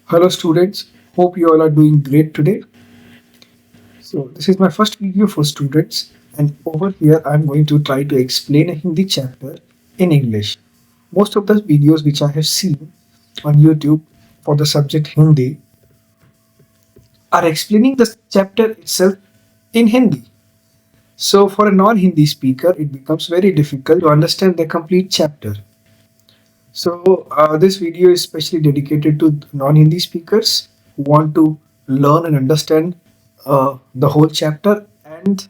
Hello students, hope you all are doing great today. So this is my first video for students and over here I'm going to try to explain a Hindi chapter in English. Most of the videos which I have seen on YouTube for the subject Hindi are explaining the chapter itself in Hindi. So for a non-Hindi speaker it becomes very difficult to understand the complete chapter. So this video is specially dedicated to non-Hindi speakers who want to learn and understand the whole chapter and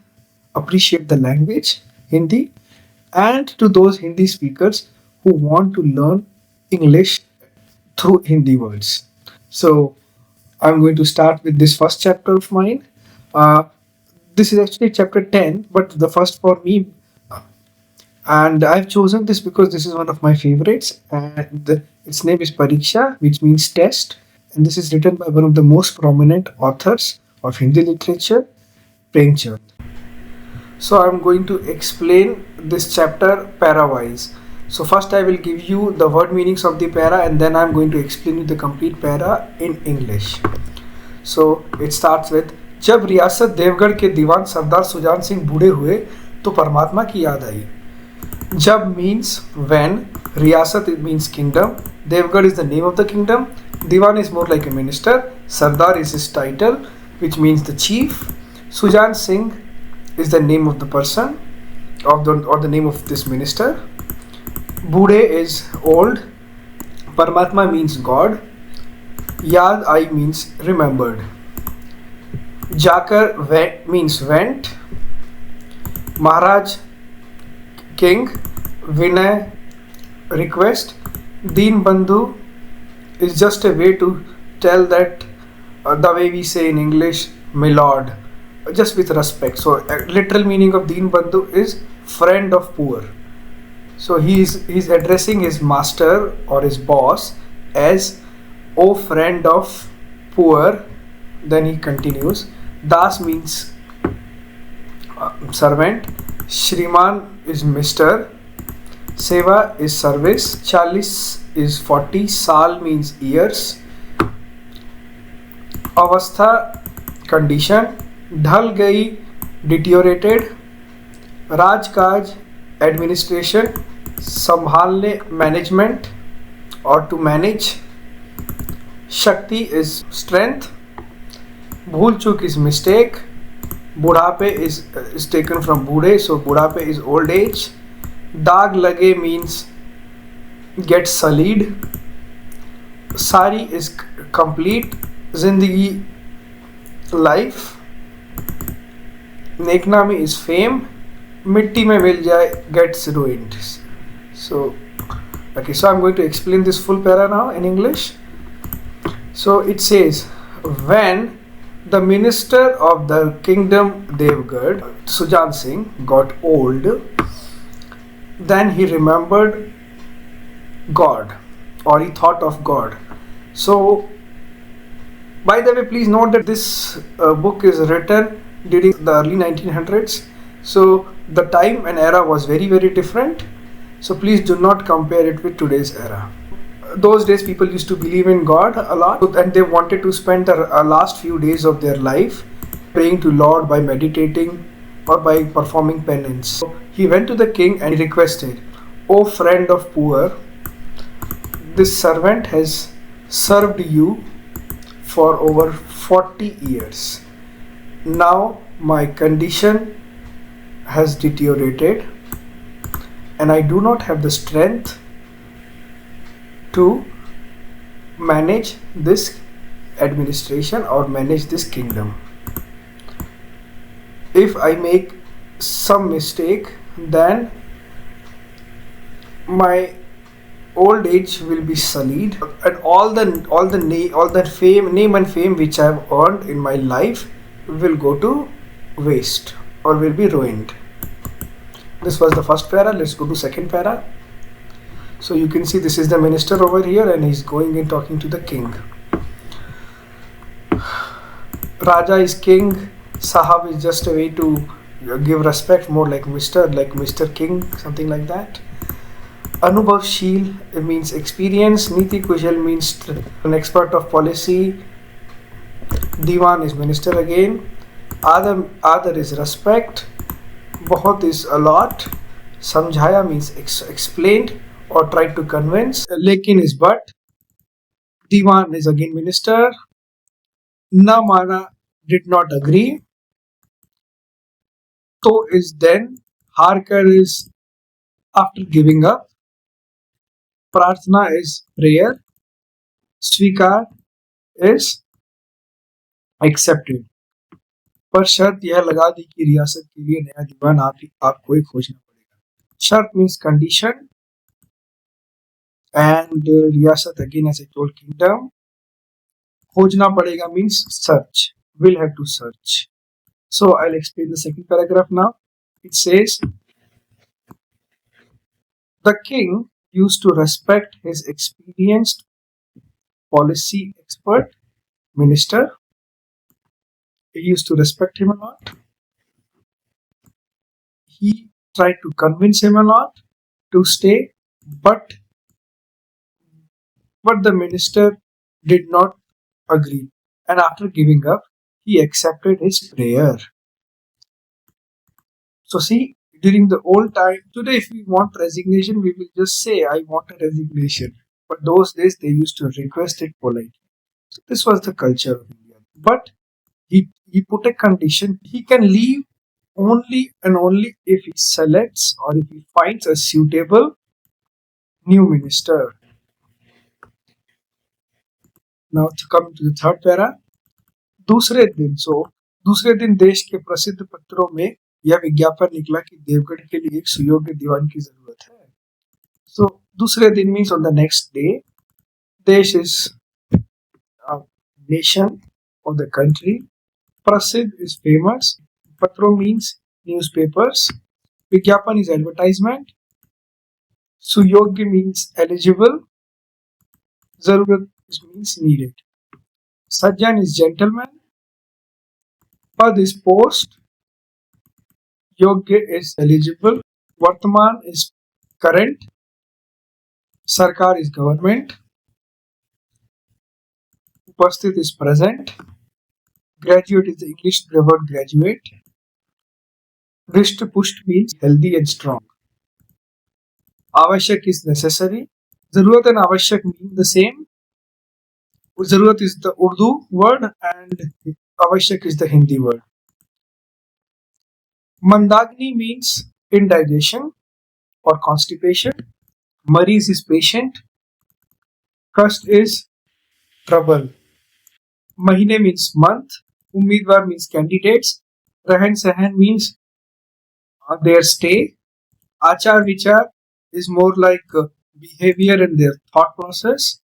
appreciate the language Hindi, and to those Hindi speakers who want to learn English through Hindi words. So I'm going to start with this first chapter of mine. Uh, this is actually chapter 10, but the first for me, and I've chosen this because this is one of my favorites, and its name is Pariksha, which means test, and this is written by one of the most prominent authors of Hindi literature, Premchand. So I'm going to explain this chapter para-wise. So first I will give you the word meanings of the para, and then I'm going to explain you the complete para in English. So it starts with, जब रियासत देवगढ़ के दीवान सरदार सुजान सिंह बूढ़े हुए तो परमात्मा की याद आई. Jab means when, Riyasat it means kingdom, Devgarh is the name of the kingdom, Diwan is more like a minister, Sardar is his title which means the chief, Sujan Singh is the name of the person or the name of this minister, Bude is old, Paramatma means God, Yad Ai means remembered, Jakar means went, Maharaj king, Vinay request, Deen Bandhu is just a way to tell that the way we say in English, my lord, just with respect. So literal meaning of Deen Bandhu is friend of poor. So he's addressing his master or his boss as O friend of poor. Then he continues. Das means servant. Shriman is Mr. Seva is service. Chalis is 40. Sal means years. Avastha condition. Dhal gai deteriorated. Rajkaj administration. Sambhalne management or to manage. Shakti is strength. Bhul chuk is mistake. Budhape is taken from Bude, so Budhape is old age. Dag lage means get sullied. Sari is complete. Zindagi life. Neknami is fame. Mitti mein mil jaye gets ruined. So okay, so I'm going to explain this full para now in English. So it says, when the minister of the kingdom Devgarh, Sujan Singh, got old, then he remembered God or he thought of God. So, by the way, please note that this book is written during the early 1900s. So, the time and era was very, very different. So, please do not compare it with today's era. Those days people used to believe in God a lot, and they wanted to spend the last few days of their life praying to Lord by meditating or by performing penance. So he went to the king and he requested, O friend of poor, this servant has served you for over 40 years. Now my condition has deteriorated and I do not have the strength to manage this administration or manage this kingdom. If I make some mistake, then my old age will be sullied, and all the name and fame which I have earned in my life will go to waste or will be ruined. This was the first para. Let's go to second para. So you can see this is the minister over here and he's going and talking to the king. Raja is king, Sahab is just a way to give respect, more like Mr. King, something like that. Anubhavshil means experience. Niti Kushal means an expert of policy. Diwan is minister again. Adar is respect. Bahut is a lot. Samjhaya means explained or tried to convince. Lekin is but. Diwan is again minister. Na mana did not agree. To is then. Harkar is after giving up. Prarthana is prayer. Svikar is accepted. पर शर्त यह लगा दी कि रियासत के लिए नया दीवान आपको ही खोजना पड़ेगा. शर्त मीन्स कंडीशन and रियासत again as I told kingdom. खोजना पड़ेगा means search. Will have to search. So I'll explain the second paragraph now. It says the king used to respect his experienced policy expert minister. He used to respect him a lot. He tried to convince him a lot to stay, but the minister did not agree. And after giving up, he accepted his prayer. So see, during the old time, today if we want resignation, we will just say, I want a resignation. But those days they used to request it politely. So this was the culture of India. But he put a condition, he can leave only and only if he selects or if he finds a suitable new minister. Now to come to the third para. दूसरे दिन देश के प्रसिद्ध पत्रों में यह विज्ञापन निकला कि देवगढ़ के लिए एक सुयोग्य दीवान की जरूरत है. So दूसरे दिन means on the next day. देश is a nation or the country. Prasidh is famous. Patro means newspapers. Vigyapan is advertisement. Suyogya means eligible. Zarurat means needed. Sajjan is gentleman. Pad is post. Yogya is eligible. Vartaman is current. Sarkar is government. Upasthit is present. Graduate is the English word graduate. Risht pusht means healthy and strong. Avashyak is necessary. Zarurat and Avashyak mean the same. Zarurat is the Urdu word and Avashyak is the Hindi word. Mandagni means indigestion or constipation. Maris is patient. Kast is trouble. Mahine means month. Umidwar means candidates. Rahan Sahan means their stay. Achar Vichar is more like behavior and their thought process.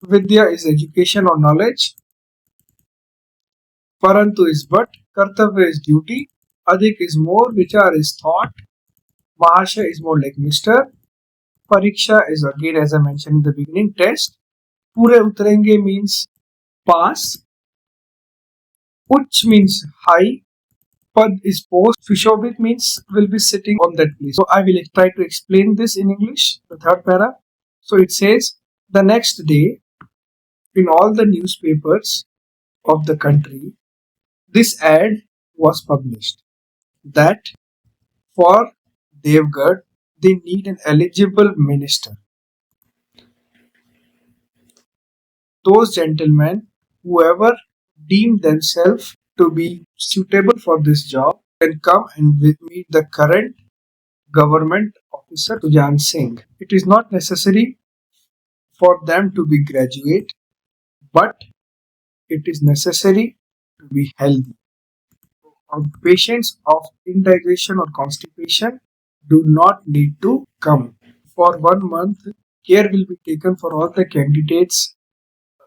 Vidya is education or knowledge. Parantu is but. Kartavya is duty. Adhik is more. Vichar is thought. Mahasha is more like Mr. Pariksha is again, as I mentioned in the beginning, test. Pure utarenge means pass. Uch means high. Pad is post. Fishobit means will be sitting on that place. So I will try to explain this in English, the third para. So it says the next day in all the newspapers of the country, this ad was published that for Devgarh they need an eligible minister. Those gentlemen, whoever deem themselves to be suitable for this job, can come and meet the current government officer Sujan Singh. It is not necessary for them to be graduate, but it is necessary to be healthy. Patients of indigestion or constipation do not need to come. For 1 month, care will be taken for all the candidates.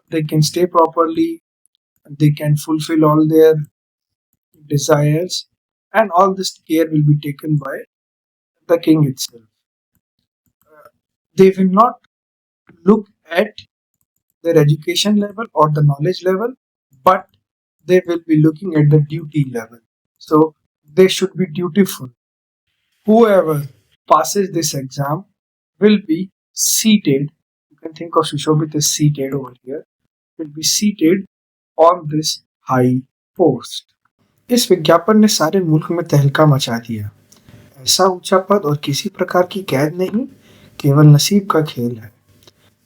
They can stay properly, they can fulfill all their desires, and all this care will be taken by the king itself. They will not look at their education level or the knowledge level, but they will be looking at the duty level. So they should be dutiful. Whoever passes this exam will be seated. You can think of Sushobit as seated over here. Will be seated on this high post. इस विज्ञापन ने सारे मुल्क में तहलका मचा दिया। ऐसा ऊंचा पद और किसी प्रकार की कैद नहीं, केवल नसीब का खेल है।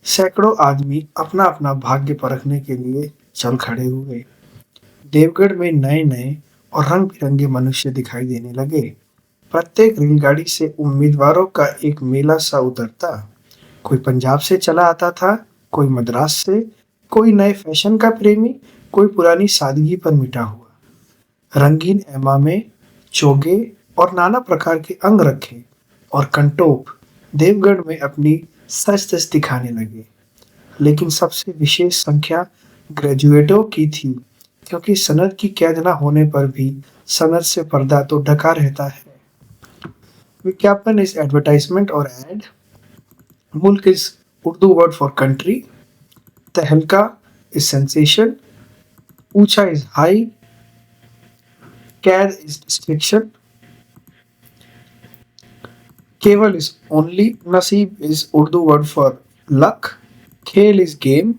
सैकड़ों आदमी अपना अपना भाग्य परखने के लिए चल खड़े हुए। देवगढ़ में नए नए और रंग बिरंगे मनुष्य दिखाई देने लगे। प्रत्येक रेलगाड़ी से उम्मीदवारों का एक मेला सा उतरता। कोई पंजाब से चला आता था, कोई मद्रास से, कोई नए फैशन का प्रेमी, कोई पुरानी सादगी पर मिटा हुआ। रंगीन ऐमामे, चोगे और नाना प्रकार के अंग रखे और कंटोप देवगढ़ में अपनी सच धज दिखाने लगे। लेकिन सबसे विशेष संख्या ग्रेजुएटों की थी, क्योंकि सनद की कैद न होने पर भी सनद से पर्दा तो ढका रहता है। विज्ञापन इज एडवर्टाइजमेंट और एड। मुल्क is Urdu word for country. तहलका इज सेंसेशन। ऊंचा इज हाई। कैद इज डिस्ट्रिक्शन। केवल is only. Nasib is Urdu word for luck. Khel is game.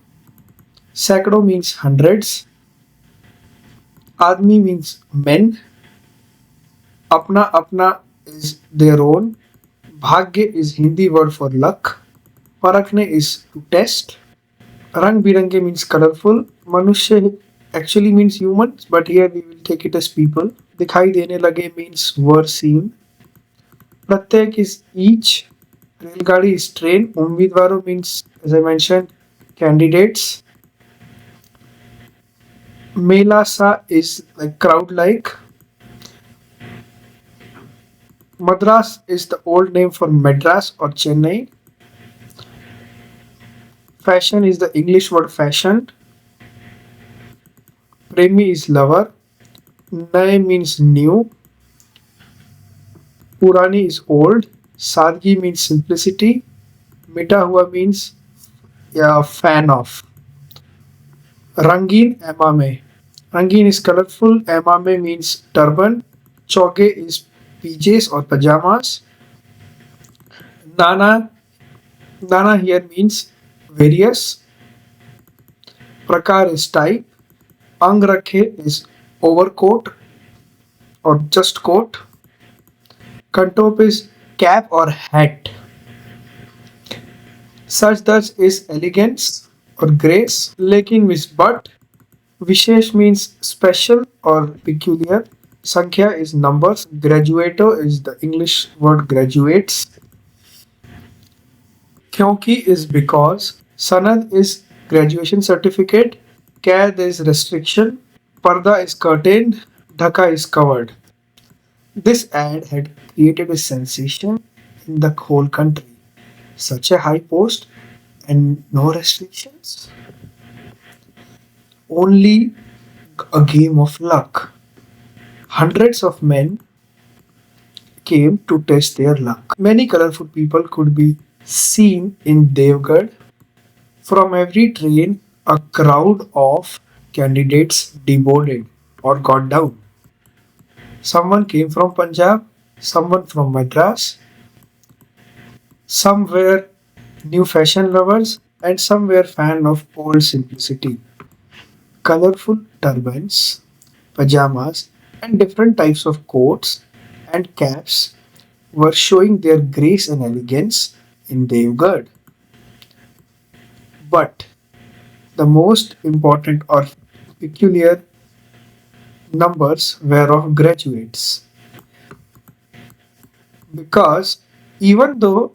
Sacro means hundreds. Admi means men. Apna apna is their own. Bhagya is Hindi word for luck. Parakne is to test. Rang birange means colorful. Manushya actually means humans, but here we will take it as people. Dikhai dene lage means were seen. प्रत्येक is each. रेलगाड़ी is train. उम्मीदवारों means, as I mentioned, candidates. मेला सा is like crowd like. Madras is the old name for Madras or Chennai. Fashion is the English word fashion. Premi is lover. Naya means new. Purani is old. Sadgi means simplicity. Mita hua means fan of. Rangin Emame. Rangin is colorful. Emame means turban. Choge is PJs or pajamas. Nana. Nana here means various. Prakar is type. Ang rakhe is overcoat or just coat. Kantop is cap or hat. Such thus is elegance or grace. Lekin means but. Vishesh means special or peculiar. Sankhya is numbers. Graduato is the English word graduates. Kyonki is because. Sanad is graduation certificate. Kaid is restriction. Parda is curtained. Dhaka is covered. This ad had created a sensation in the whole country. Such a high post and no restrictions. Only a game of luck. Hundreds of men came to test their luck. Many colorful people could be seen in Devgarh. From every train, a crowd of candidates deboarded or got down. Someone came from Punjab, someone from Madras, some were new fashion lovers, and some were fan of old simplicity. Colorful turbans, pajamas, and different types of coats and caps were showing their grace and elegance in Devgarh. But the most important or peculiar numbers were of graduates, because even though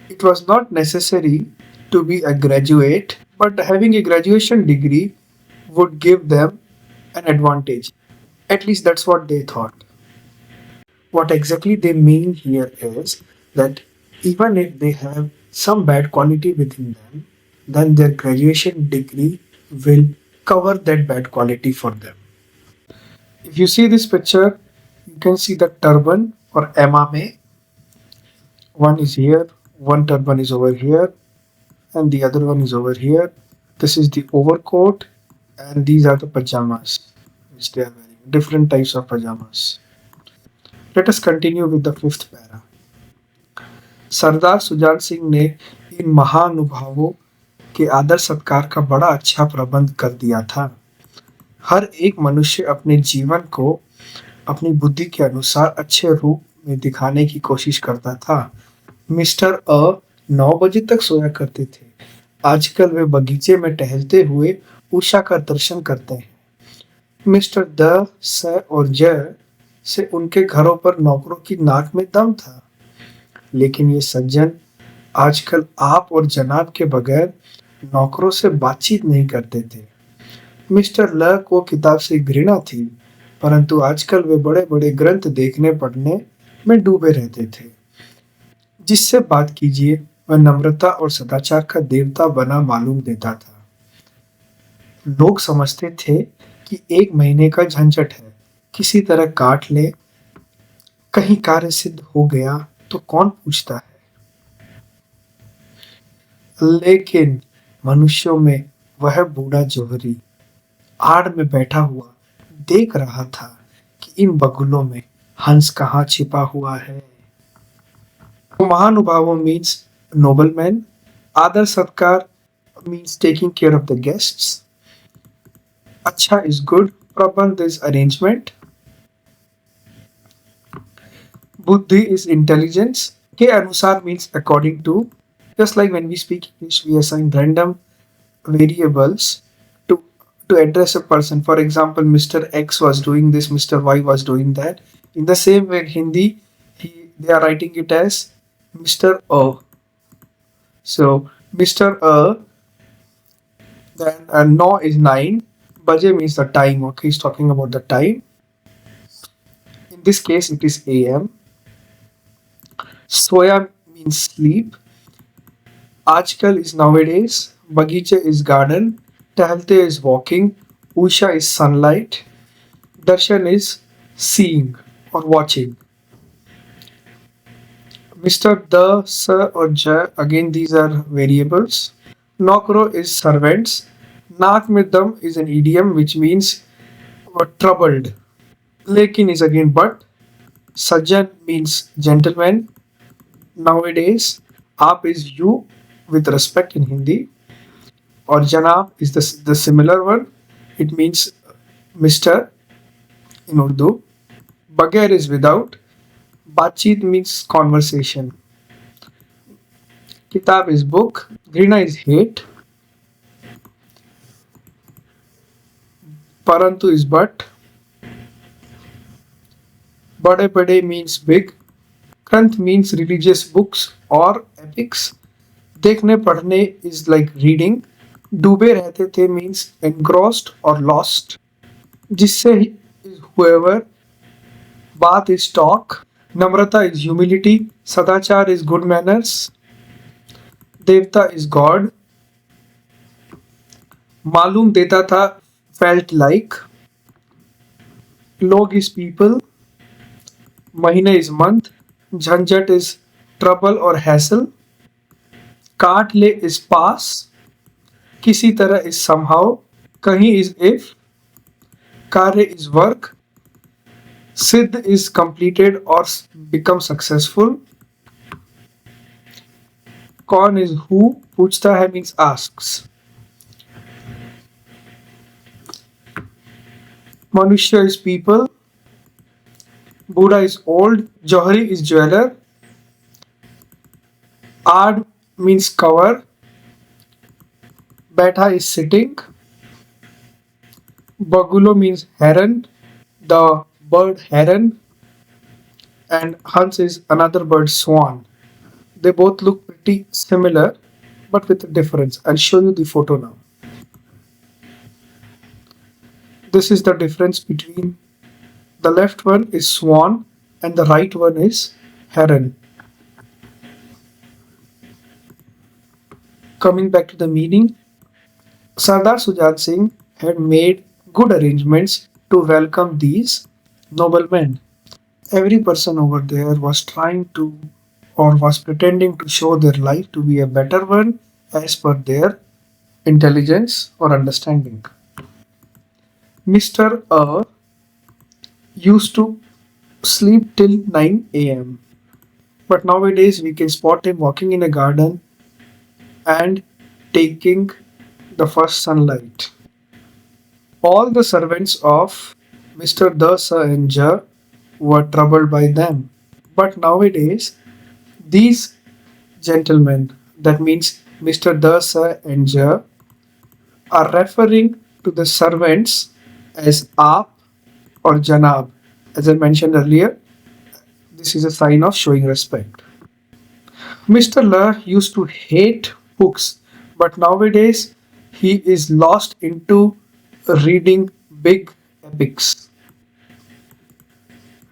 it was not necessary to be a graduate, but having a graduation degree would give them an advantage. At least that's what they thought. What exactly they mean here is that even if they have some bad quality within them, then their graduation degree will cover that bad quality for them. If you see this picture, you can see the turban or emame. One is here, one turban is over here, and the other one is over here. This is the overcoat, and these are the pajamas which they are wearing. Different types of pajamas. Let us continue with the fifth para. सरदार सुजान सिंह ने इन महानुभावों के आदर सत्कार का बड़ा अच्छा प्रबंध कर दिया था। हर एक मनुष्य अपने जीवन को अपनी बुद्धि के अनुसार अच्छे रूप में दिखाने की कोशिश करता था। मिस्टर 9 बजे तक सोया करते थे। आजकल वे बगीचे में टहलते हुए उषा का दर्शन करते हैं। मिस्टर द, स और ज से उनके घरों पर नौकरों की नाक में दम था। लेकिन ये सज्जन आजकल आप और जनाब के बगैर नौकरों से बातचीत नहीं करते थे। मिस्टर ल को किताब से घृणा थी, परंतु आजकल वे बड़े-बड़े ग्रंथ देखने पढ़ने में डूबे रहते थे। जिससे बात कीजिए वह नम्रता और सदाचार का देवता बना मालूम देता था। लोग समझते थे कि 1 महीने का झंझट है, किसी तरह काट ले, कहीं कार्य सिद्ध हो गया तो कौन पूछता है। लेकिन मनुष्यों में वह बूढ़ा जौहरी आड़ में बैठा हुआ देख रहा था कि इन बगुलों में हंस कहाँ छिपा हुआ है। महानुभावों मीन्स noblemen, आदर सत्कार means taking care of the guests, अच्छा is good, प्रबंध is arrangement, बुद्धि is intelligence, के अनुसार means according to, just like when we speak English we assign random variables to to address a person. For example, Mr. X was doing this, Mr. Y was doing that. In the same way in Hindi, they are writing it as Mr. A. So Mr. A, then no is 9. Baje means the time. Okay, he's talking about the time. In this case, it is AM. Soya means sleep. Ajkal is nowadays. Bagicha is garden. Tahalte is walking. Usha is sunlight. Darshan is seeing or watching. Mr. The, Sir or Ja, again these are variables. Nokro is servants. Naak mein dam is an idiom which means troubled. Lekin is again but. Sajjan means gentleman. Nowadays, aap is you with respect in Hindi. Or Janab is the similar one. It means Mr. in Urdu. Bagair is without. Baatcheet means conversation. Kitab is book. Grina is hate. Parantu is but. Bade bade means big. Granth means religious books or epics. देखने पढ़ने is like reading. डूबे रहते थे means engrossed or lost. जिससे is whoever. बात is talk. Namrata is humility. सदाचार is good manners. देवता is God. मालूम देता था felt like. लोग is people. महीने is month. झंझट is trouble or hassle. काट ले is pass. किसी तरह is somehow. कहीं is if. कार्य is work. सिद्ध is completed or become successful. कौन is who. पूछता है means asks. मनुष्य is people. बूढ़ा is old. Johri is jeweler. आड़ means cover. बैठा is sitting. Bagulo means heron, the bird heron, and Hans is another bird swan. They both look pretty similar, but with a difference. I'll show you the photo now. This is the difference between the left one is swan and the right one is heron. Coming back to the meaning, Sardar Sujan Singh had made good arrangements to welcome these noblemen. Every person over there was trying to or was pretending to show their life to be a better one as per their intelligence or understanding. Mr. Used to sleep till 9 am. But nowadays we can spot him walking in a garden and taking the first sunlight. All the servants of Mr. Dasa and Ja were troubled by them. But nowadays, these gentlemen, that means Mr. Dasa and Ja, are referring to the servants as Aap or Janab. As I mentioned earlier, this is a sign of showing respect. Mr. La used to hate books, but nowadays he is lost into reading big epics.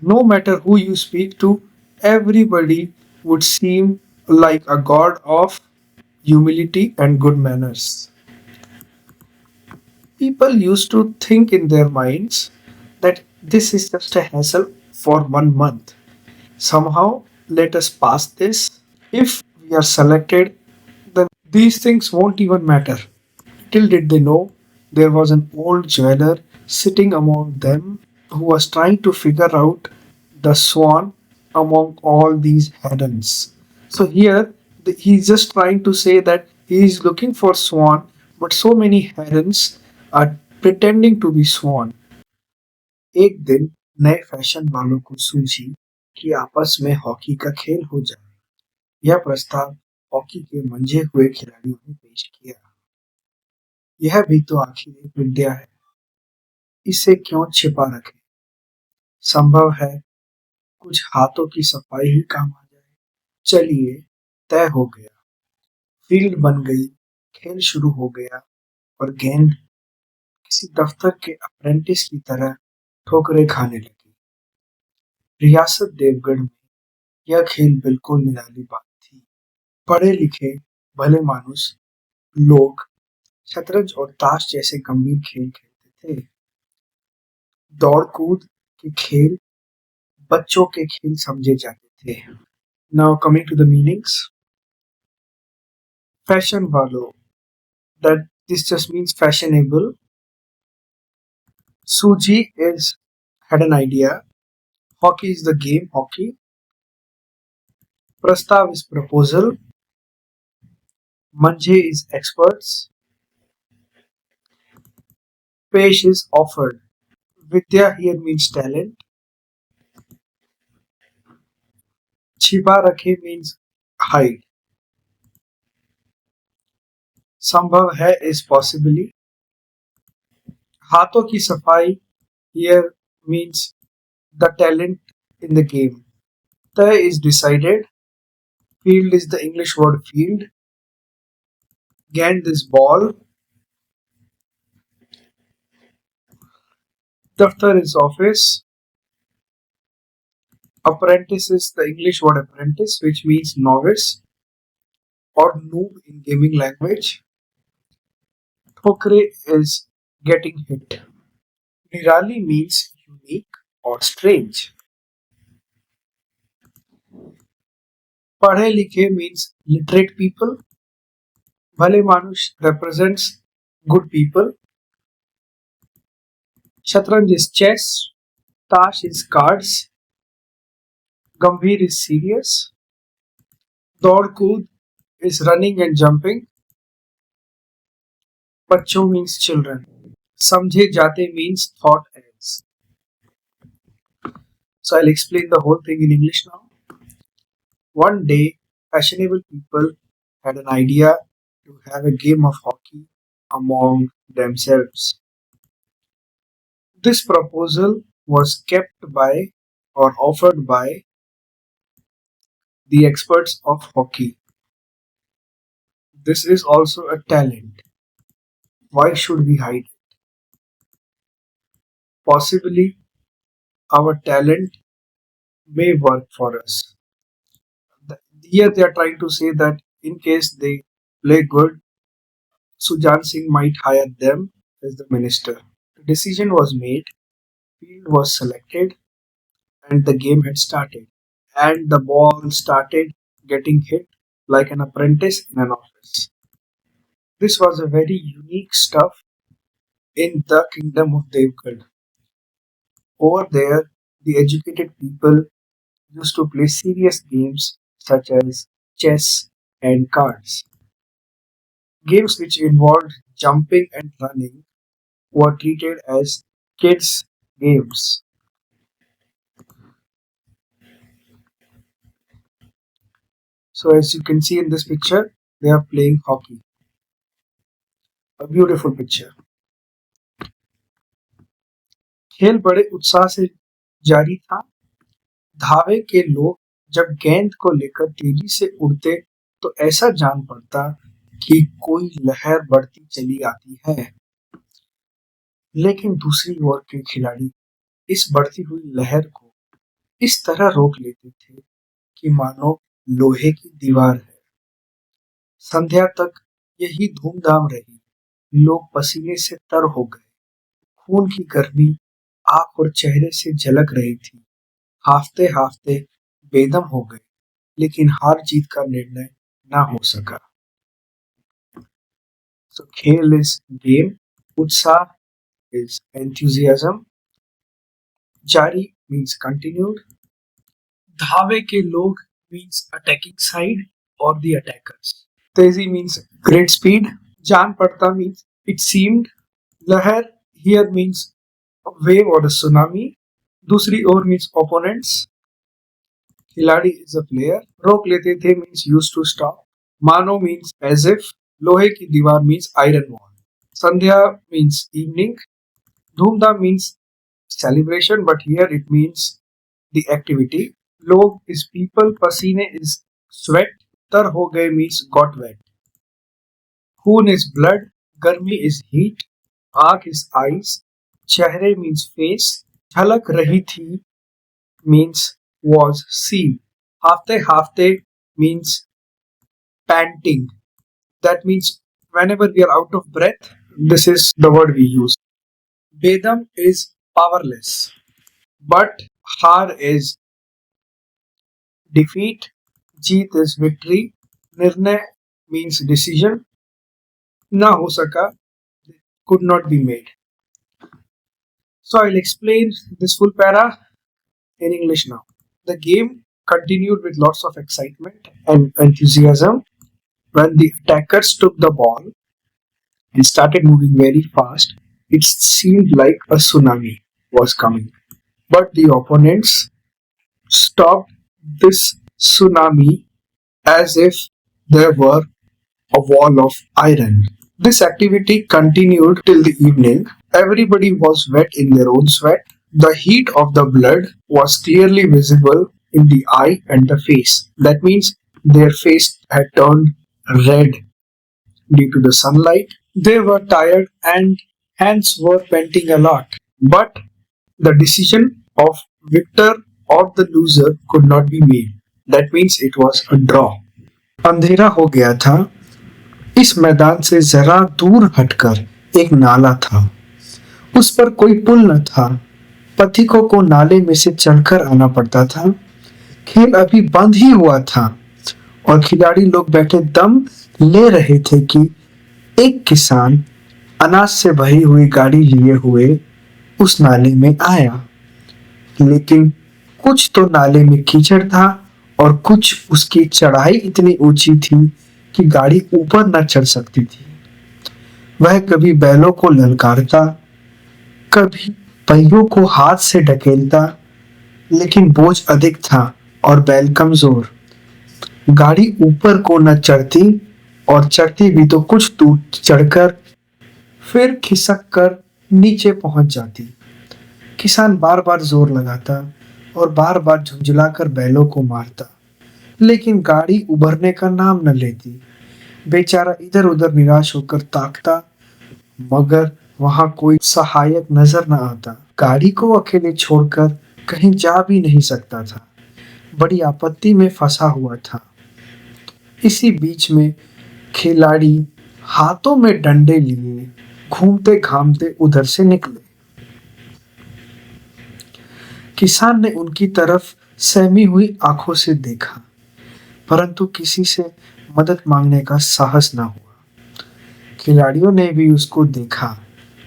No matter who you speak to, everybody would seem like a god of humility and good manners. People used to think in their minds that this is just a hassle for 1 month. Somehow, let us pass this. If we are selected, then these things won't even matter. Little did they know there was an old jeweler sitting among them who was trying to figure out the swan among all these herons. So here he's just trying to say that he is looking for swan, but so many herons are pretending to be swan. एक दिन नए fashion वालों को सूझी कि आपस में hockey का खेल हो जाए। यह प्रस्ताव हॉकी के मंझे हुए खिलाड़ियों ने पेश किया। यह भी तो आखिर एक विद्या है, इसे क्यों छिपा रखें? संभव है कुछ हाथों की सफाई ही काम आ जाए। चलिए, तय हो गया। फील्ड बन गई, खेल शुरू हो गया और गेंद किसी दफ्तर के अप्रेंटिस की तरह ठोकरें खाने लगी। रियासत देवगढ़ में यह खेल बिल्कुल निराली बात थी। पढ़े लिखे भले मानुस लोग शतरंज और ताश जैसे गंभीर खेल खेलते थे। दौड़ कूद के खेल बच्चों के खेल समझे जाते थे। Now coming to the meanings. Fashion वालों, that this just means fashionable. Suji is had an idea. Hockey is the game hockey. Prastav is proposal. Manje is experts. Pesh is offered. Vidya here means talent. Chiba rakhe means hide. संभव है is possibly. हाथों की सफाई here means the talent in the game. Tय is decided. Field is the English word field. Gand is ball. Daftar is office. Apprentice is the English word apprentice, which means novice or noob in gaming language. Thokre is getting hit. Nirali means unique or strange. Padhe likhe means literate people. Bhale Manush represents good people. Shatranj is chess. Tash is cards. Gambhir is serious. Daud Kood is running and jumping. Bachcho means children. Samjhe jate means thought ends. So I'll explain the whole thing in English now. One day, fashionable people had an idea to have a game of hockey among themselves. This proposal was kept by or offered by the experts of hockey. This is also a talent. Why should we hide it? Possibly our talent may work for us. Here they are trying to say that in case they play good, Sujan Singh might hire them as the minister. The decision was made, field was selected, and the game had started. And the ball started getting hit like an apprentice in an office. This was a very unique stuff in the kingdom of Devgad. Over there, the educated people used to play serious games such as chess and cards. Games which involved jumping and running were treated as kids' games. So, as you can see in this picture, they are playing hockey. A beautiful picture. खेल बड़े उत्साह से जारी था। धावे के लोग जब गेंद को लेकर तेजी से उड़ते तो ऐसा जान पड़ता कि कोई लहर बढ़ती चली आती है। लेकिन दूसरी ओर के खिलाड़ी इस बढ़ती हुई लहर को इस तरह रोक लेते थे कि मानो लोहे की दीवार है। संध्या तक यही धूमधाम रही। लोग पसीने से तर हो गए। खून की गर्मी आंख और चेहरे से झलक रही थी। हाफते हाफते बेदम हो गए, लेकिन हार जीत का निर्णय ना हो सका। So खेल is game, उत्साह is enthusiasm, जारी means continued, धावे के लोग means attacking side or the attackers. तेजी means great speed, जान पड़ता means it seemed, लहर here means a wave or a tsunami, दूसरी ओर means opponents, खिलाड़ी is a player, रोक लेते थे means used to stop, मानो means as if, लोहे की दीवार means iron wall, संध्या means evening, धूमधाम means celebration but here it means the activity, लोग is people, पसीने is sweat, तर हो गए means got wet, खून is blood, गर्मी is heat, आंख is eyes, चेहरे means face, झलक रही थी means was seen, hafte hafte means panting, that means whenever we are out of breath, this is the word we use. Bedam is powerless, but har is defeat, jeet is victory, nirnay means decision, na ho saka could not be made. So I'll explain this full para in English now. The game continued with lots of excitement and enthusiasm. When the attackers took the ball and started moving very fast, it seemed like a tsunami was coming. But the opponents stopped this tsunami as if there were a wall of iron. This activity continued till the evening. Everybody was wet in their own sweat. The heat of the blood was clearly visible in the eye and the face. That means their face had turned red due to the sunlight. They were tired and hands were panting a lot. But the decision of victor or the loser could not be made. That means it was a draw. अंधेरा हो गया था। इस मैदान से जरा दूर हटकर एक नाला था। उस पर कोई पुल न था। पथिकों को नाले में से चढ़कर आना पड़ता था। खेल अभी बंद ही हुआ था और खिलाड़ी लोग बैठे दम ले रहे थे कि एक किसान अनाज से भरी हुई गाड़ी लिए हुए उस नाले में आया। लेकिन कुछ तो नाले में कीचड़ था और कुछ उसकी चढ़ाई इतनी ऊंची थी कि गाड़ी ऊपर न चढ़ सकती थी। वह कभी बैलों को ललकारता, कभी पहियों को हाथ से ढकेलता, लेकिन बोझ अधिक था और बैल कमजोर। गाड़ी ऊपर को न चढ़ती और चढ़ती भी तो कुछ दूर चढ़कर फिर खिसक कर नीचे पहुंच जाती। किसान बार बार जोर लगाता और बार बार झुंझलाकर बैलों को मारता, लेकिन गाड़ी उभरने का नाम न लेती। बेचारा इधर उधर निराश होकर ताकता, मगर वहां कोई सहायक नजर न आता। गाड़ी को अकेले छोड़कर कहीं जा भी नहीं सकता था। बड़ी आपत्ति में फंसा हुआ था। इसी बीच में खिलाड़ी हाथों में डंडे लिए घूमते घामते उधर से निकले। किसान ने उनकी तरफ सहमी हुई आंखों से देखा, परंतु किसी से मदद मांगने का साहस न हुआ। खिलाड़ियों ने भी उसको देखा,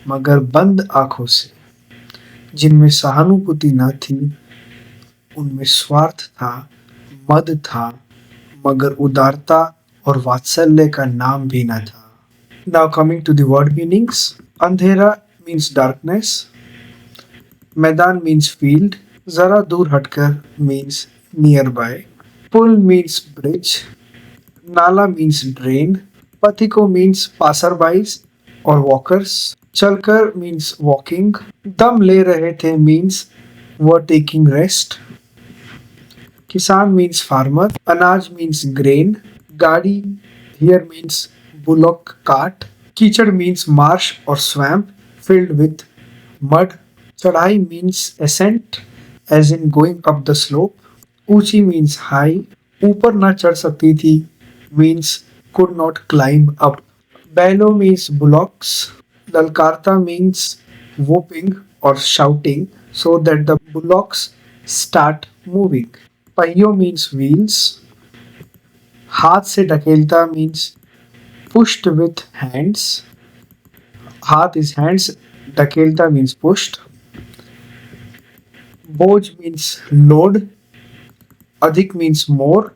मगर बंद आंखों से, जिनमें सहानुभूति न थी, उनमें स्वार्थ था, मद था मगर उदारता और वात्सल्य का नाम भी न था। Now coming to the word meanings. अंधेरा means darkness, मैदान means field, जरा दूर हटकर means nearby, पुल means bridge, नाला means drain, पथिको means passerbys or walkers, चलकर means walking, दम ले रहे थे means were taking rest, किसान means farmer, अनाज means grain, गाड़ी here means bullock cart, कीचड़ means marsh or swamp filled with mud, चढ़ाई means ascent as in going up the slope, ऊंची means high, ऊपर ना चढ़ सकती थी means could not climb up, Balor means bullocks, ललकारता means whooping or shouting so that the bullocks start moving, पहियों means wheels, हाथ से ढकेलता means pushed with hands, हाथ is hands, ढकेलता means pushed, बोझ means load, अधिक means more,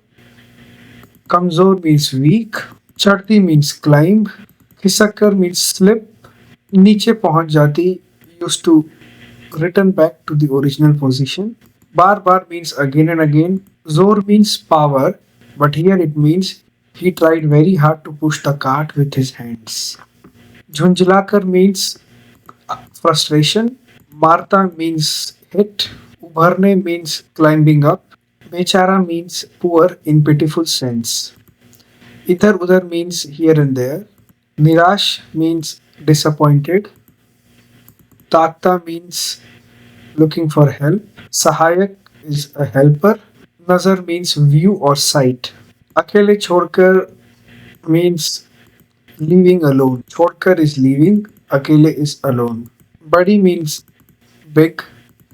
कमजोर means weak, चढ़ती means climb, खिसक means slip, नीचे पहुंच जाती used to return back to the original position, bar bar means again and again, जोर means power, but here it means he tried very hard to push the cart with his hands. झुंझलाकर means frustration, मारता means hit, उभरने means climbing up, बेचारा means poor in pitiful sense, इधर उधर means here and there, निराश means disappointed, ताकता means looking for help, सहायक is a helper, नजर means view or sight, अकेले छोड़कर means leaving alone, छोड़कर is leaving, अकेले is alone, बड़ी means big,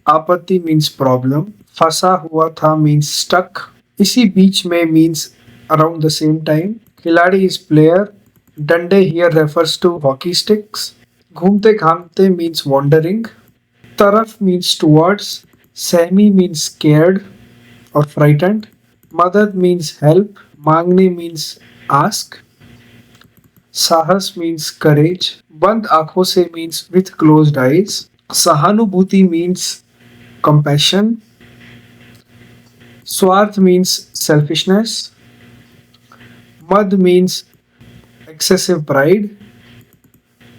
आपत्ति means problem, फंसा हुआ था means stuck, इसी बीच में means around the same time, खिलाड़ी is player, डंडे here refers to hockey sticks, घूमते घामते means wandering, तरफ means towards, सहमी means scared or frightened, मदद means help, मांगने means ask, साहस means courage, बंद आंखों से means with closed eyes, सहानुभूति means compassion, स्वार्थ means selfishness, मद means excessive pride,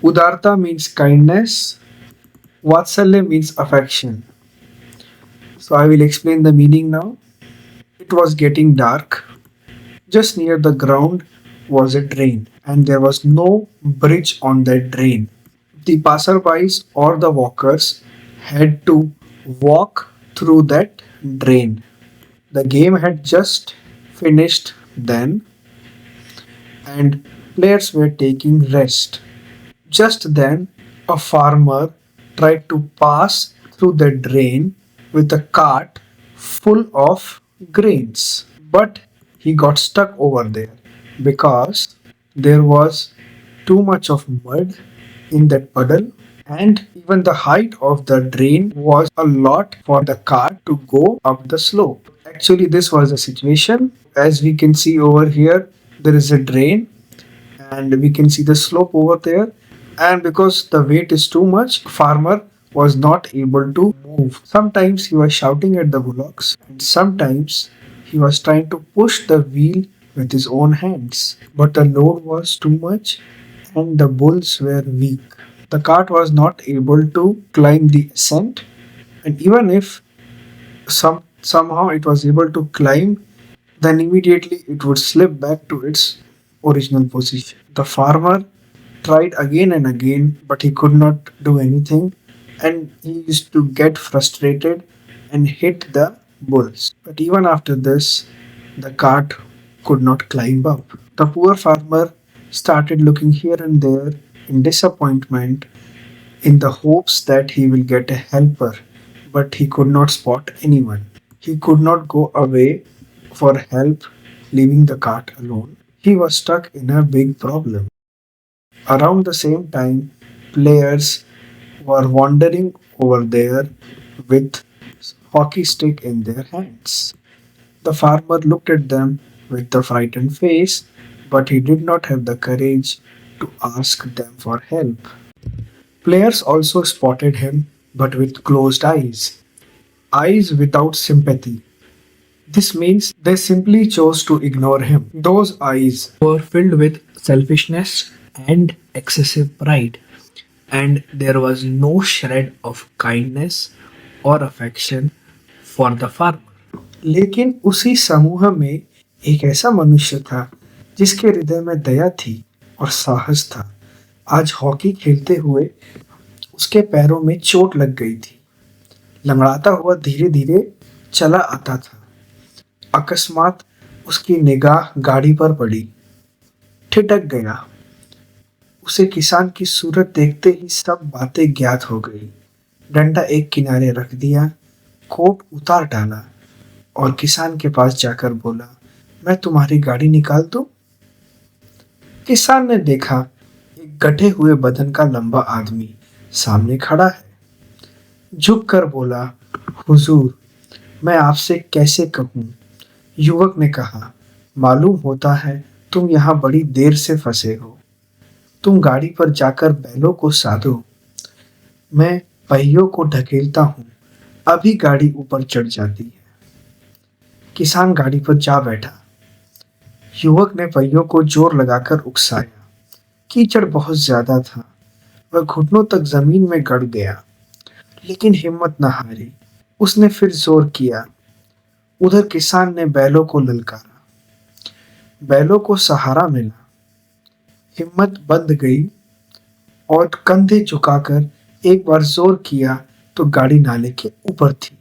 उदारता means kindness, vatsalya means affection. So I will explain the meaning now. It was getting dark. Just near the ground was a drain, and there was no bridge on that drain. The passerbys or the walkers had to walk through that drain. The game had just finished then, and players were taking rest. Just then, a farmer tried to pass through the drain with a cart full of grains, but he got stuck over there because there was too much of mud in that puddle, and even the height of the drain was a lot for the cart to go up the slope. Actually, this was the situation. As we can see over here, there is a drain and we can see the slope over there, and because the weight is too much, farmer was not able to move. Sometimes he was shouting at the bullocks, and sometimes he was trying to push the wheel with his own hands, but the load was too much and the bulls were weak. The cart was not able to climb the ascent, and even if somehow it was able to climb, then immediately it would slip back to its original position. The farmer tried again and again, but he could not do anything, and he used to get frustrated and hit the bulls. But even after this, the cart could not climb up. The poor farmer started looking here and there in disappointment in the hopes that he will get a helper, but he could not spot anyone. He could not go away for help, leaving the cart alone. He was stuck in a big problem. Around the same time, players were wandering over there with hockey stick in their hands. The farmer looked at them with the frightened face, but he did not have the courage to ask them for help. Players also spotted him, but with closed eyes, eyes without sympathy. This means they simply chose to ignore him. Those eyes were filled with selfishness and excessive pride, and there was no shred of kindness or affection for the farmer. लेकिन उसी समूह में एक ऐसा मनुष्य था जिसके हृदय में दया थी और साहस था। आज हॉकी खेलते हुए उसके पैरों में चोट लग गई थी। लंगड़ाता हुआ धीरे धीरे चला आता था। अकस्मात उसकी निगाह गाड़ी पर पड़ी। ठिठक गया। उसे किसान की सूरत देखते ही सब बातें ज्ञात हो गई। डंडा एक किनारे रख दिया, कोट उतार डाला और किसान के पास जाकर बोला, मैं तुम्हारी गाड़ी निकाल दूं? किसान ने देखा एक गठे हुए बदन का लंबा आदमी सामने खड़ा है। झुक कर बोला, हुजूर, मैं आपसे कैसे कहूँ? युवक ने कहा, मालूम होता है तुम यहाँ बड़ी देर से फंसे हो। तुम गाड़ी पर जाकर बैलों को साधो। मैं पहियों को ढकेलता हूँ, अभी गाड़ी ऊपर चढ़ जाती है। किसान गाड़ी पर जा बैठा। युवक ने पहियों को जोर लगाकर उकसाया। कीचड़ बहुत ज्यादा था। वह घुटनों तक जमीन में गड़ गया, लेकिन हिम्मत न हारी। उसने फिर जोर किया। उधर किसान ने बैलों को ललकारा। बैलों को सहारा मिला। हिम्मत बंध गई और कंधे झुकाकर एक बार जोर किया तो गाड़ी नाले के ऊपर थी।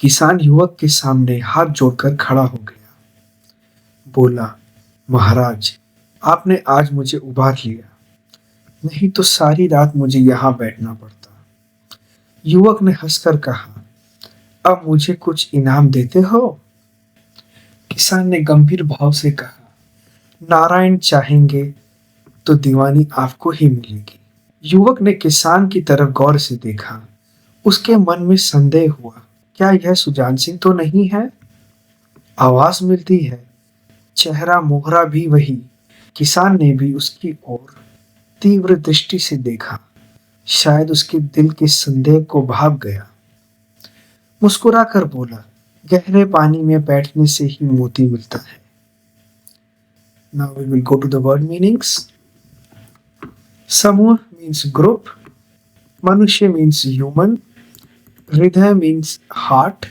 किसान युवक के सामने हाथ जोड़कर खड़ा हो गया। बोला, महाराज, आपने आज मुझे उबार लिया, नहीं तो सारी रात मुझे यहाँ बैठना पड़ता। युवक ने हंसकर कहा, अब मुझे कुछ इनाम देते हो? किसान ने गंभीर भाव से कहा, नारायण चाहेंगे तो दीवानी आपको ही मिलेगी। युवक ने किसान की तरफ गौर से देखा। उसके मन में संदेह हुआ, क्या यह सुजान सिंह तो नहीं है? आवाज मिलती है, चेहरा मोहरा भी वही। किसान ने भी उसकी ओर तीव्र दृष्टि से देखा। शायद उसके दिल के संदेह को भाग गया। मुस्कुराकर बोला, गहरे पानी में बैठने से ही मोती मिलता है। Now we will go to the word meanings. समूह means group. मनुष्य means human. हृदय means heart.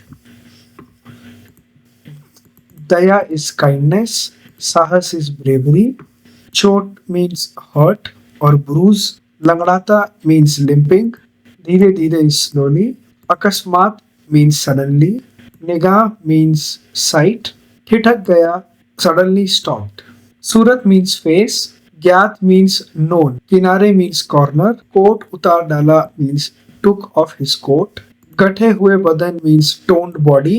Daya is kindness. साहस is bravery. चोट means hurt or bruise. लंगड़ाता means limping. धीरे धीरे is slowly. अकस्मात means suddenly. निगाह means sight. ठिठक गया suddenly stopped. सूरत means face. ज्ञात means known. किनारे means corner. कोट उतार डाला means took off his coat. गठे हुए बदन means toned body.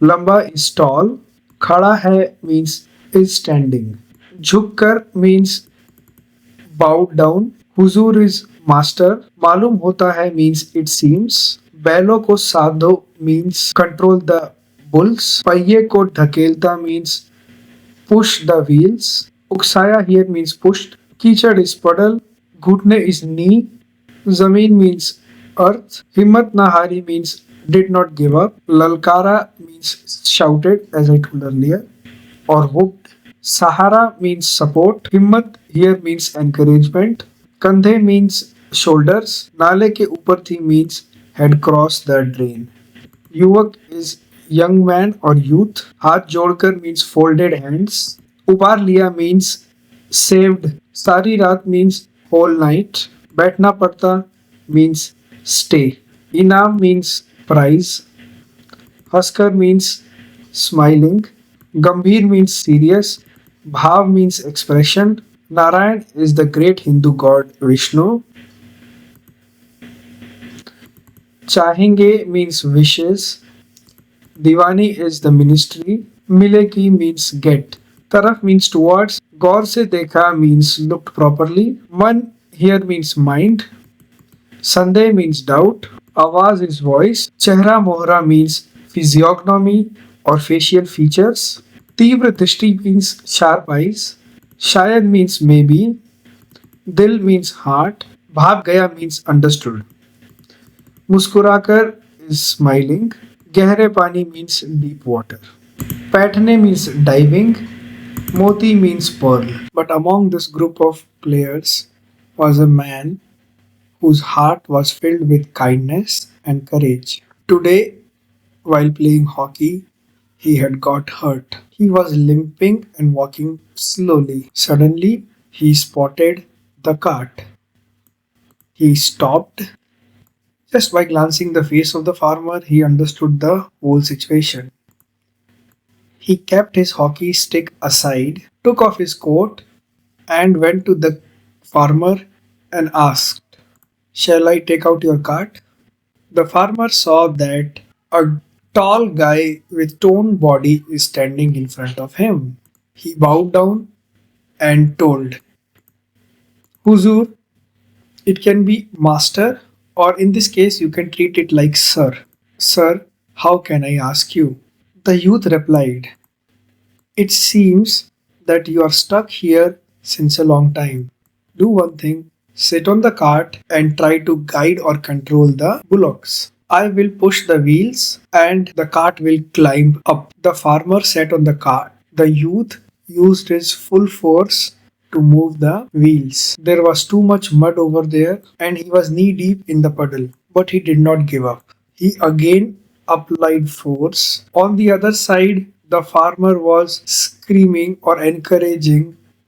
लंबा is tall. खड़ा है means is standing. झुककर means bowed down. Hazur is master. मालूम होता है means it seems. बैलों को साधो means control the bulls. पहिए को ढकेलता means push the wheels. उकसाया here means pushed. कीचड़ is puddle. घुटने is knee. जमीन means earth. हिम्मत ना हारी means did not give up. ललकारा means shouted as I told earlier or whooped. Sahara means support. हिम्मत here means encouragement. कंधे means shoulders. नाले के ऊपर थी means had crossed the drain. युवक is young man or youth. हाथ जोड़कर means folded hands. उबार लिया means saved. सारी रात means whole night. बैठना पड़ता means stay. इनाम means prize. हंसकर means smiling. गंभीर means serious. भाव means expression. Narayan is the great Hindu god Vishnu. चाहेंगे means wishes. Deewani is the ministry. मिलेगी means get. तरफ means towards. गौर से देखा means looked properly. मन here means mind. संदेह means doubt. आवाज is voice. चेहरा मोहरा means physiognomy or facial features. तीव्र दृष्टि means sharp eyes. शायद means maybe. दिल means heart. भाग गया means understood. मुस्कुराकर is smiling. गहरे पानी means deep water. पैठने means diving. Moti means pearl. But among this group of players was a man whose heart was filled with kindness and courage. Today, while playing hockey, he had got hurt. He was limping and walking slowly. Suddenly, he spotted the cart. He stopped. Just by glancing the face of the farmer, he understood the whole situation. He kept his hockey stick aside, took off his coat, and went to the farmer and asked, "Shall I take out your cart?" The farmer saw that a tall guy with toned body is standing in front of him. He bowed down and told, "Huzur, it can be master, or in this case, you can treat it like sir. Sir, how can I ask you?" The youth replied, "It seems that you are stuck here since a long time. Do one thing, sit on the cart and try to guide or control the bullocks. I will push the wheels and the cart will climb up." The farmer sat on the cart. The youth used his full force to move the wheels. There was too much mud over there and he was knee deep in the puddle, but he did not give up. He again applied force. On the other side, the farmer was screaming or encouraging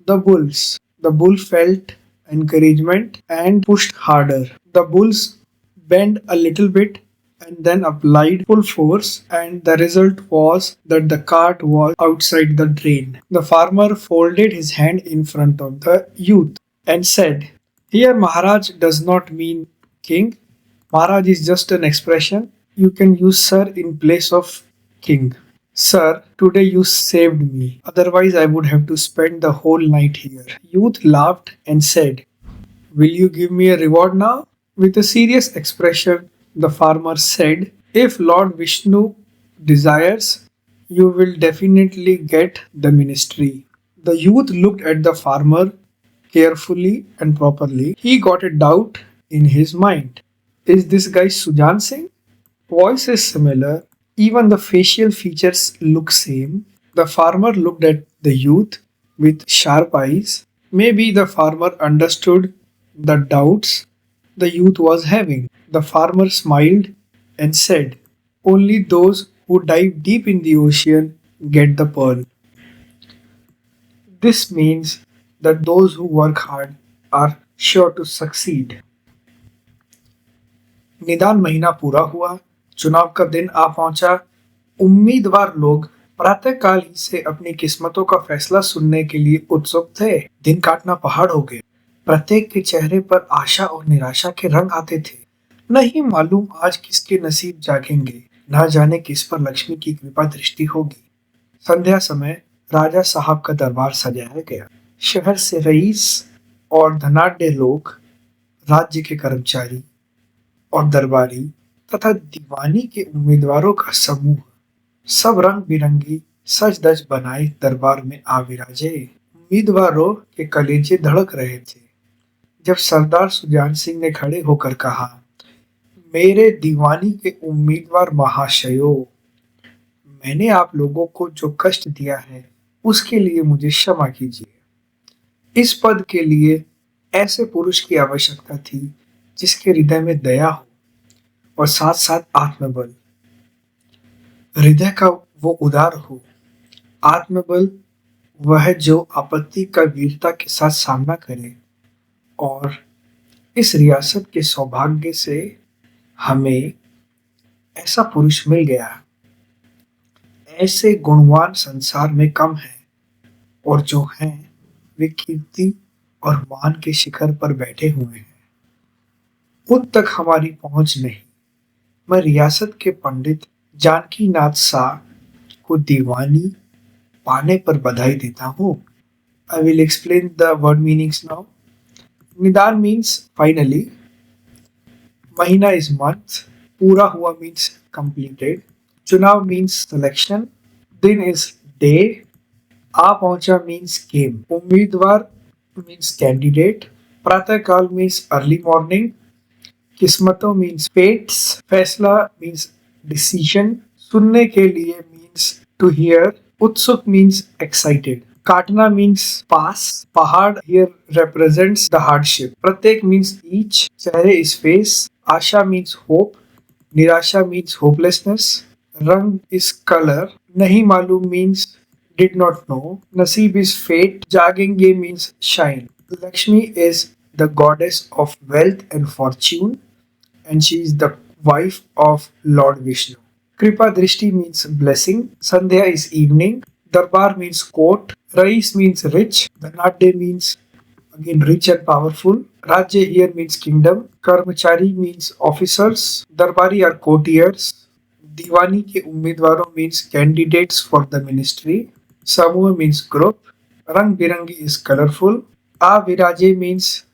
the bulls. The bull felt encouragement and pushed harder. The bulls bent a little bit and then applied full force, and the result was that the cart was outside the drain. The farmer folded his hand in front of the youth and said, "Here, Maharaj does not mean king. Maharaj is just an expression. You can use sir in place of king. Sir, today you saved me. Otherwise, I would have to spend the whole night here." Youth laughed and said, "Will you give me a reward now?" With a serious expression, the farmer said, "If Lord Vishnu desires, you will definitely get the ministry." The youth looked at the farmer carefully and properly. He got a doubt in his mind. Is this guy Sujan Singh? Voice is similar. Even the facial features look same. The farmer looked at the youth with sharp eyes. Maybe the farmer understood the doubts the youth was having. The farmer smiled and said, "Only those who dive deep in the ocean get the pearl." This means that those who work hard are sure to succeed. निदान महीना पूरा हुआ, चुनाव का दिन आ पहुंचा। उम्मीदवार लोग प्रातःकाल ही से अपनी किस्मतों का फैसला सुनने के लिए उत्सुक थे। दिन काटना पहाड़ हो गए। प्रत्येक के चेहरे पर आशा और निराशा के रंग आते थे। नहीं मालूम आज किसके नसीब जागेंगे, न जाने किस पर लक्ष्मी की कृपा दृष्टि होगी। संध्या समय राजा साहब का दरबार सजाया गया। शहर से रईस और धनाढ्य लोग, राज्य के कर्मचारी और दरबारी तथा दीवानी के उम्मीदवारों का समूह, सब रंग बिरंगी सज धज बनाए दरबार में आ विराजे। उम्मीदवारों के कलेजे धड़क रहे थे जब सरदार सुजान सिंह ने खड़े होकर कहा, "मेरे दीवानी के उम्मीदवार महाशयों, मैंने आप लोगों को जो कष्ट दिया है उसके लिए मुझे क्षमा कीजिए। इस पद के लिए ऐसे पुरुष की आवश्यकता थी जिसके हृदय में दया हो और साथ साथ आत्मबल। हृदय का वो उदार हो, आत्मबल वह जो आपत्ति का वीरता के साथ सामना करे। और इस रियासत के सौभाग्य से हमें ऐसा पुरुष मिल गया। ऐसे गुणवान संसार में कम है, और जो हैं वे कीर्ति और मान के शिखर पर बैठे हुए हैं। उन तक हमारी पहुंच नहीं। मैं रियासत के पंडित जानकी नाथ शाह को दीवानी पाने पर बधाई देता हूँ। I will explain the word meanings now. निदान means finally. महीना is month. पूरा हुआ means completed. चुनाव means selection. दिन is day. आ पहुंचा मीन्स केम, उम्मीदवार मीन्स कैंडिडेट, प्रातःकाल मीन्स अर्ली मॉर्निंग, किस्मतों मीन्स फेट्स, फैसला मीन्स डिसीजन, सुनने के लिए मीन्स टू हियर, उत्सुक मीन्स एक्साइटेड, काटना मीन्स पास, पहाड़ here represents the hardship, प्रत्येक मीन्स each, चेहरे is face, आशा मीन्स hope, निराशा मीन्स hopelessness, रंग is color, नहीं मालूम मीन्स did not know, नसीब is fate, जागेंगे means shine, Lakshmi is the goddess of wealth and fortune, and she is the wife of Lord Vishnu. Kripa Drishti means blessing. Sandhya is evening. Darbar means court. Rais means rich. Dhanadde means again rich and powerful. Rajya here means kingdom. Karmachari means officers. Darbari are courtiers. Diwani के उम्मीदवारों means candidates for the ministry. Samuh means group. Rang birangi is colorful. A viraje means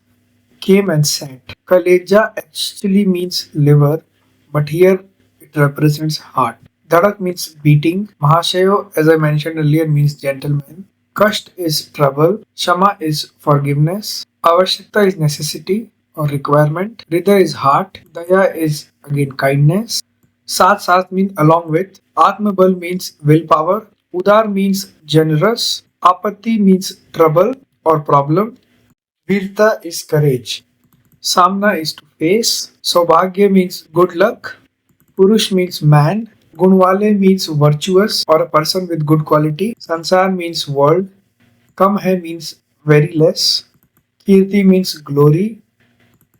came and sat. Kaleja actually means liver, but here it represents heart. Dhadak means beating. Mahashayo, as I mentioned earlier, means gentleman. Kasht is trouble. Shama is forgiveness. Avashyakta is necessity or requirement. Hridaya is heart. Daya is again kindness. Saath Saath means along with. Atmabal means willpower. Udar means generous. Apatti means trouble or problem. Virta is courage. Samna is to face. Saubhagya means good luck. Purush means man. Gunwale means virtuous or a person with good quality. Sansar means world. Kam hai means very less. Kirti means glory.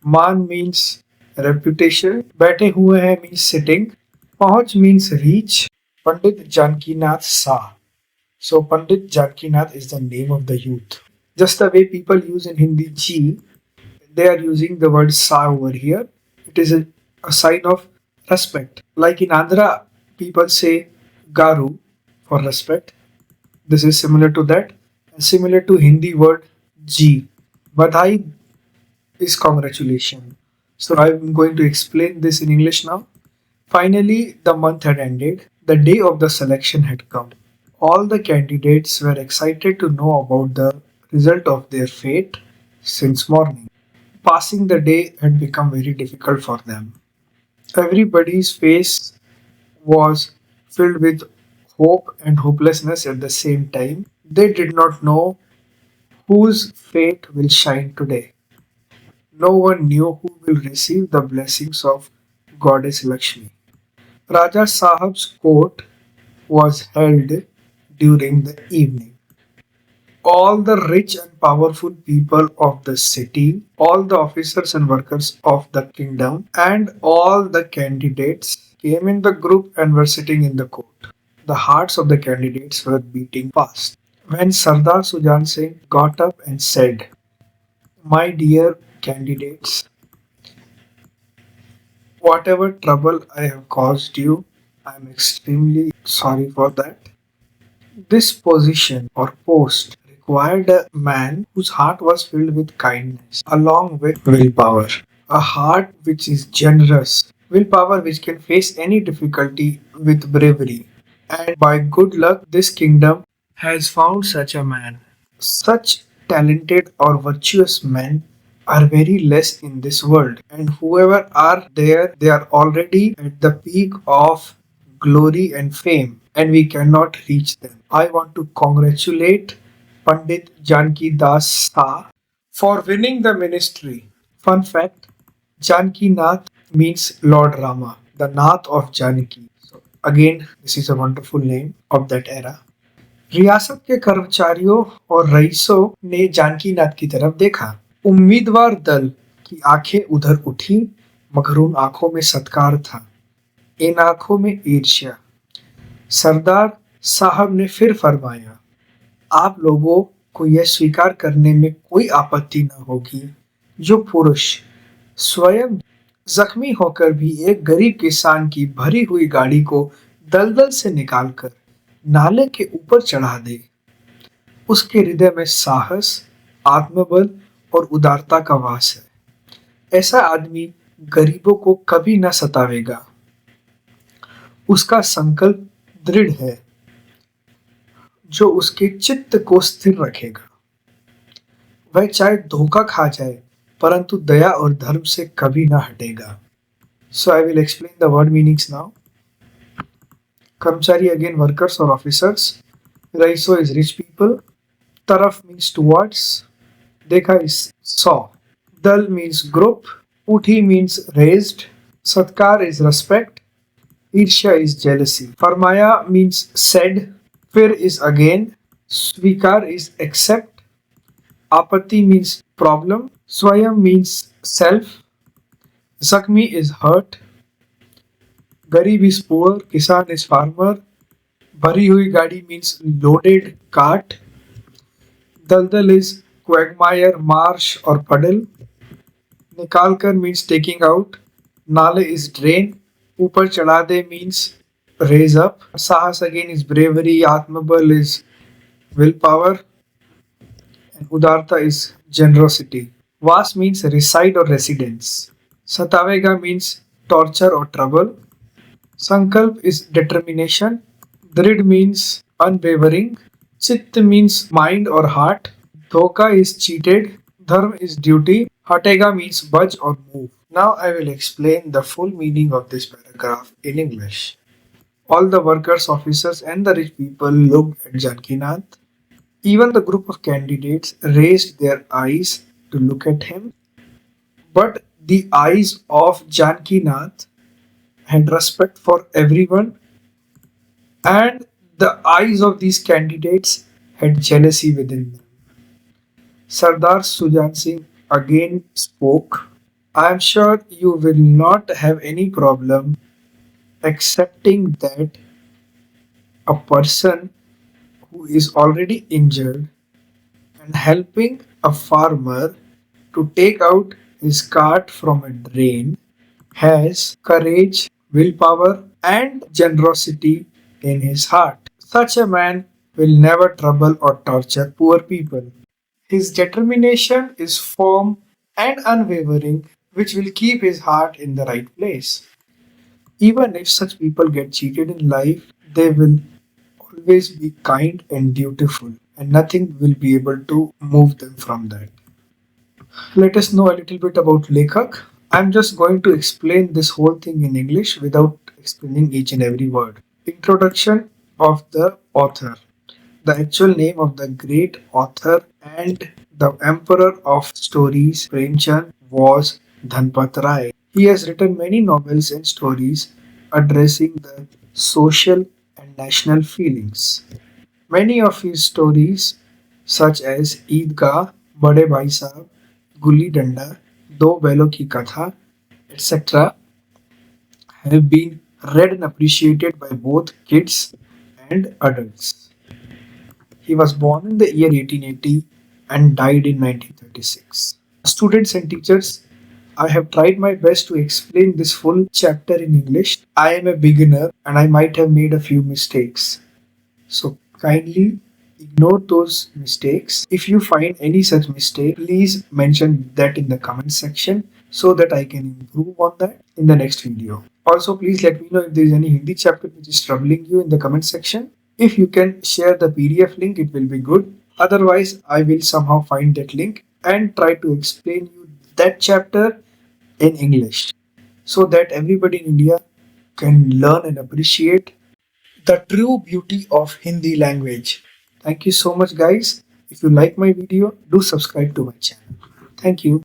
Man means reputation. Baithe hue hai means sitting. Pahunch means reach. Pandit Janakinath Sa. So Pandit Janakinath is the name of the youth. Just the way people use in Hindi G, they are using the word sa over here. It is a sign of respect. Like in Andhra, people say garu for respect. This is similar to that. And similar to Hindi word G. Badhai is congratulation. So I'm going to explain this in English now. Finally, the month had ended. The day of the selection had come. All the candidates were excited to know about the result of their fate since morning. Passing the day had become very difficult for them. Everybody's face was filled with hope and hopelessness at the same time. They did not know whose fate will shine today. No one knew who will receive the blessings of Goddess Lakshmi. Raja Sahib's court was held during the evening. All the rich and powerful people of the city, all the officers and workers of the kingdom, and all the candidates came in the group and were sitting in the court. The hearts of the candidates were beating fast. When Sardar Sujan Singh got up and said, "My dear candidates, whatever trouble I have caused you, I am extremely sorry for that. This position or post required a man whose heart was filled with kindness along with willpower. A heart which is generous, willpower which can face any difficulty with bravery. And by good luck, this kingdom has found such a man. Such talented or virtuous men are very less in this world, and whoever are there, they are already at the peak of glory and fame, and we cannot reach them. I want to congratulate Pandit Janki Das Sa for winning the ministry. Fun fact, Janki Nath means Lord Rama, the Nath of Janki. So again, this is a wonderful name of that era. रियासत के कर्मचारियों और रईसों ने जानकी नाथ की तरफ देखा। उम्मीदवार दल की आंखें उधर उठी, मगर उन आंखों में सत्कार था, इन आंखों में ईर्ष्या। सरदार साहब ने फिर फरमाया, आप लोगों को यह स्वीकार करने में कोई आपत्ति न होगी जो पुरुष स्वयं जख्मी होकर भी एक गरीब किसान की भरी हुई गाड़ी को दलदल से निकालकर नाले के ऊपर चढ़ा दे। उसके हृदय में साहस, आत्मबल और उदारता का वास है। ऐसा आदमी गरीबों को कभी न सतावेगा। उसका संकल्प दृढ़ है। जो उसके चित्त को स्थिर रखेगा। वह चाहे धोखा खा जाए परंतु दया और धर्म से कभी ना हटेगा। So I will explain the word meanings now. Karmchari again workers or officers. Raiso is rich people. Taraf means towards. Dekha is saw. Dal means group. Uthi means raised. Satkar is respect. Irsha is jealousy. Farmaya means said. Fir is again. Svikar is accept. Apati means problem. Swayam means self. Zakmi is hurt. Garib is poor. Kisan is farmer. Bhari hui gadi means loaded cart. Daldal is quagmire, marsh or puddle. Nikalkar means taking out. Nale is drain. Upar chadade means raise up. Sahas again is bravery. Atmabal is willpower. And Udarta is generosity. Vas means reside or residence. Satavega means torture or trouble. Sankalp is determination. Drid means unwavering. Chitt means mind or heart. Dhoka is cheated. Dharm is duty. Hatega means budge or move. Now I will explain the full meaning of this paragraph in English. All the workers, officers, and the rich people looked at Janakinath. Even the group of candidates raised their eyes to look at him. But the eyes of Janakinath had respect for everyone, and the eyes of these candidates had jealousy within them. Sardar Sujan Singh again spoke. I am sure you will not have any problem accepting that a person who is already injured and helping a farmer to take out his cart from a drain has courage, willpower, and generosity in his heart. Such a man will never trouble or torture poor people. His determination is firm and unwavering, which will keep his heart in the right place. Even if such people get cheated in life, they will always be kind and dutiful, and nothing will be able to move them from that. Let us know a little bit about Lekhak. I'm just going to explain this whole thing in English without explaining each and every word. Introduction of the author. The actual name of the great author and the emperor of stories, Premchand, was Dhanpat Rai. He has written many novels and stories addressing the social and national feelings. Many of his stories, such as Eidgah, Bade Bhai Sahab, Gulli Danda, Do Bailon Ki Katha, etc., have been read and appreciated by both kids and adults. He was born in the year 1880 and died in 1936. Students and teachers, I have tried my best to explain this full chapter in English. I am a beginner and I might have made a few mistakes. So kindly ignore those mistakes. If you find any such mistake, please mention that in the comment section so that I can improve on that in the next video. Also, please let me know if there is any Hindi chapter which is troubling you in the comment section. If you can share the PDF link, it will be good. Otherwise, I will somehow find that link and try to explain you that chapter in English so that everybody in India can learn and appreciate the true beauty of Hindi language. Thank you so much, guys. If you like my video, do subscribe to my channel. Thank you.